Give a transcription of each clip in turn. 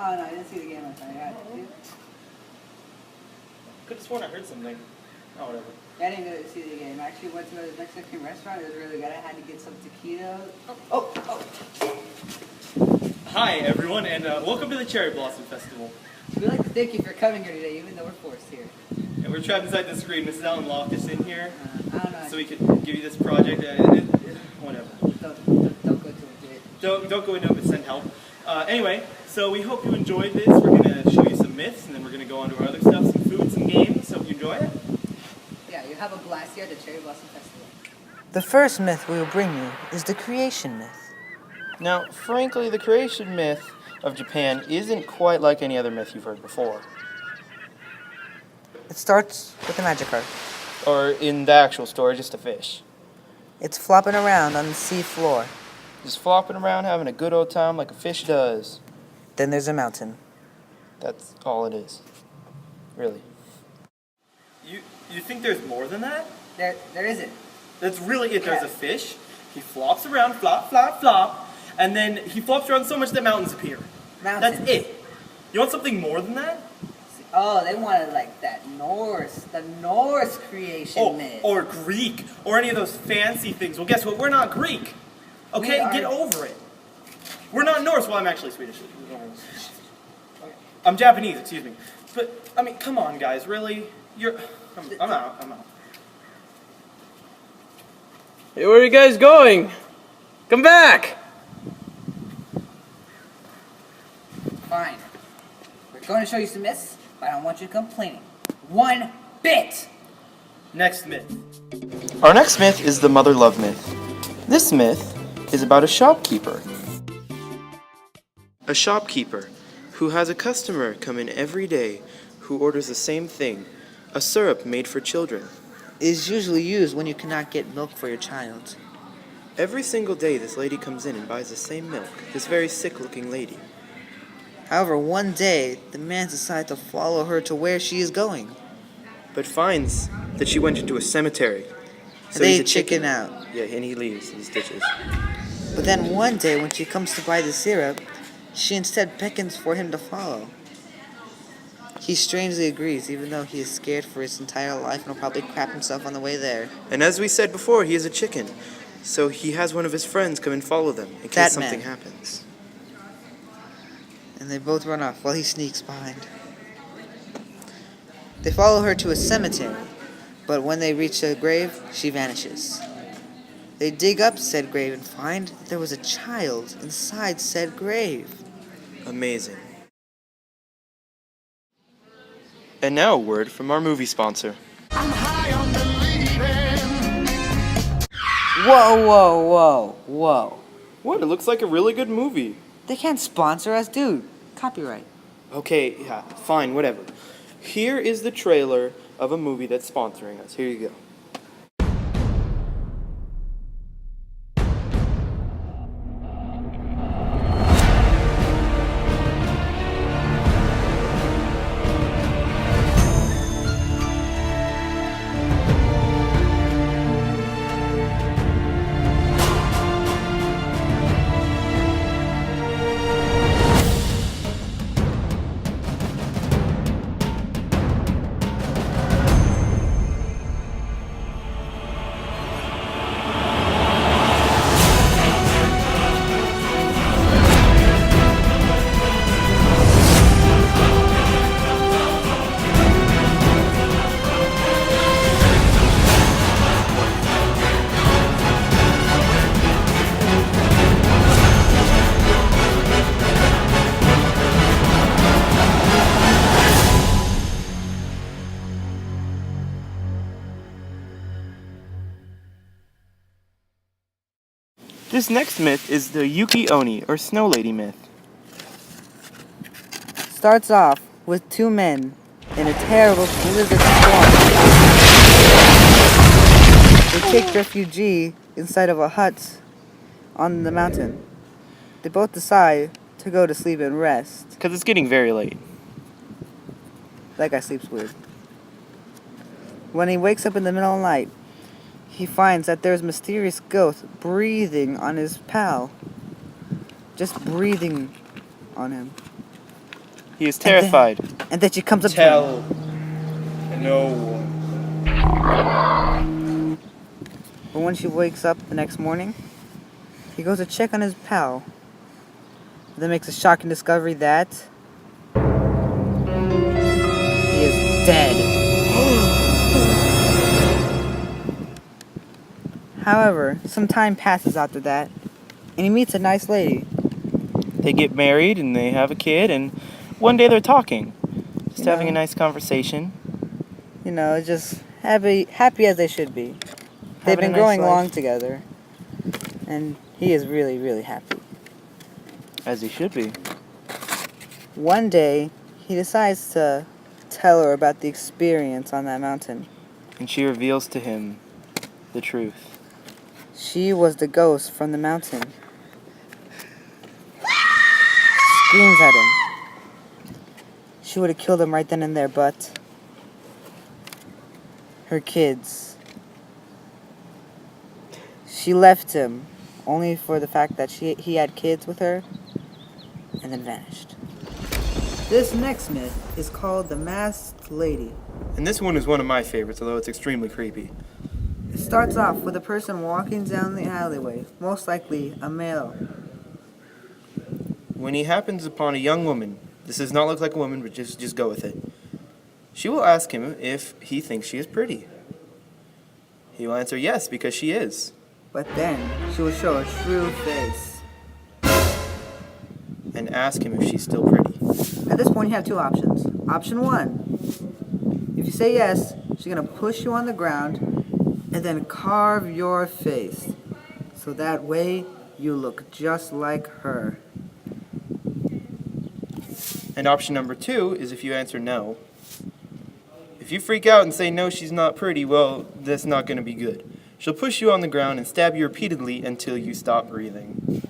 Oh no, I didn't see the game. I'm sorry. Could have sworn I heard something. Oh, whatever. I didn't go to see the game. I actually went to a Mexican restaurant. It was really good. I had to get some taquitos. Oh. Hi, everyone, and welcome to the Cherry Blossom Festival. We'd like to thank you for coming here today, even though we're forced here. And we're trapped inside the screen. Mrs. Allen locked us in here I don't know. so we could give you this project. Whatever. Don't go to it. Don't go into it, but send help. Anyway, so we hope you enjoyed this. We're going to show you some myths, and then we're going to go on to our other stuff, some food, some games. Hope you enjoy it. Yeah, you have a blast here at the Cherry Blossom Festival. The first myth we will bring you is the creation myth. Now, frankly, the creation myth of Japan isn't quite like any other myth you've heard before. It starts with a magic card. Or in the actual story, just a fish. It's flopping around on the sea floor. Just flopping around, having a good old time like a fish does. Then there's a mountain. That's all it is. Really. You think there's more than that? There isn't. That's really it. There's a fish. He flops around, flop, flop, flop. And then he flops around so much that mountains appear. Mountains. That's it. You want something more than that? Oh, they wanted like the Norse creation myth. Or Greek, or any of those fancy things. Well, guess what? We're not Greek. Okay, get over it. We're not Norse. Well, I'm actually Swedish. I'm Japanese, excuse me. But, I mean, come on, guys, really? I'm out. Hey, where are you guys going? Come back! Fine. We're going to show you some myths, but I don't want you complaining. One bit! Next myth. Our next myth is the mother love myth. This myth is about a shopkeeper. A shopkeeper who has a customer come in every day who orders the same thing, a syrup made for children. It is usually used when you cannot get milk for your child. Every single day this lady comes in and buys the same milk, this very sick-looking lady. However, one day, the man decides to follow her to where she is going. But finds that she went into a cemetery. So They he's a chicken out. Yeah, and he leaves, he ditches. But then one day, when she comes to buy the syrup, she instead beckons for him to follow. He strangely agrees, even though he is scared for his entire life and will probably crap himself on the way there. And as we said before, he is a chicken. So he has one of his friends come and follow them in case something happens. And they both run off while he sneaks behind. They follow her to a cemetery, but when they reach the grave, she vanishes. They dig up said grave and find that there was a child inside said grave. Amazing. And now a word from our movie sponsor. Whoa. What? It looks like a really good movie. They can't sponsor us, dude. Copyright. Okay, yeah, fine, whatever. Here is the trailer of a movie that's sponsoring us. Here you go. This next myth is the Yuki Oni, or Snow Lady myth. Starts off with two men in a terrible blizzard storm. They take refugee inside of a hut on the mountain. They both decide to go to sleep and rest. Because it's getting very late. That guy sleeps weird. When he wakes up in the middle of the night, he finds that there's a mysterious ghost breathing on his pal. Just breathing on him. He is terrified. And then she comes up to Tell no one. him. But when she wakes up the next morning, he goes to check on his pal. Then makes a shocking discovery that he is dead. However, some time passes after that, and he meets a nice lady. They get married and they have a kid, and one day they're talking, just You having know. a nice conversation. You know, just happy as they should be. They've Having a been nice growing life. along together, and he is really, really happy. As he should be. One day, he decides to tell her about the experience on that mountain. And she reveals to him the truth. She was the ghost from the mountain. Screams at him. She would have killed him right then and there, but her kids. She left him only for the fact that he had kids with her and then vanished. This next myth is called the Masked Lady. And this one is one of my favorites, although it's extremely creepy. It starts off with a person walking down the alleyway, most likely a male. When he happens upon a young woman, this does not look like a woman, but just go with it. She will ask him if he thinks she is pretty. He will answer yes, because she is. But then she will show a shrewd face. And ask him if she's still pretty. At this point, you have two options. Option one, if you say yes, she's gonna push you on the ground and then carve your face. So that way, you look just like her. And option number 2 is if you answer no. If you freak out and say no, she's not pretty, well, that's not going to be good. She'll push you on the ground and stab you repeatedly until you stop breathing.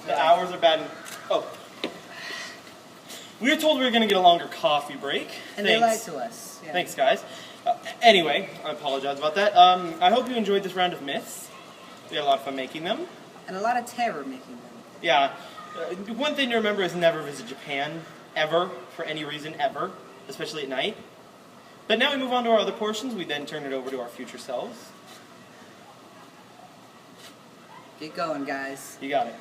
The hours are bad. Oh. We were told we were going to get a longer coffee break. And they lied Thanks. to us. Yeah. Thanks, guys. Anyway, I apologize about that. I hope you enjoyed this round of myths. We had a lot of fun making them. And a lot of terror making them. Yeah. One thing to remember is never visit Japan, ever, for any reason, ever, especially at night. But now we move on to our other portions. We then turn it over to our future selves. Get going, guys. You got it.